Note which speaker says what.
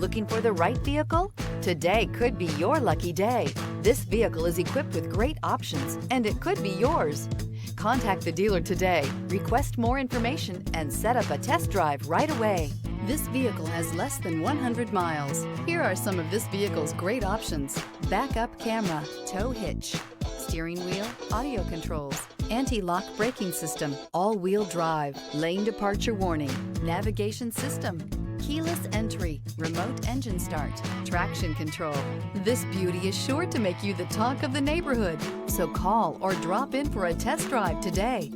Speaker 1: Looking for the right vehicle? Today could be your lucky day. This vehicle is equipped with great options, and it could be yours. Contact the dealer today, request more information, and set up a test drive right away. This vehicle has less than 100 miles. Here are some of this vehicle's great options: backup camera, tow hitch, steering wheel audio controls, anti-lock braking system, all-wheel drive, lane departure warning, navigation system, keyless entry, remote engine start, traction control. This beauty is sure to make you the talk of the neighborhood. So call or drop in for a test drive today.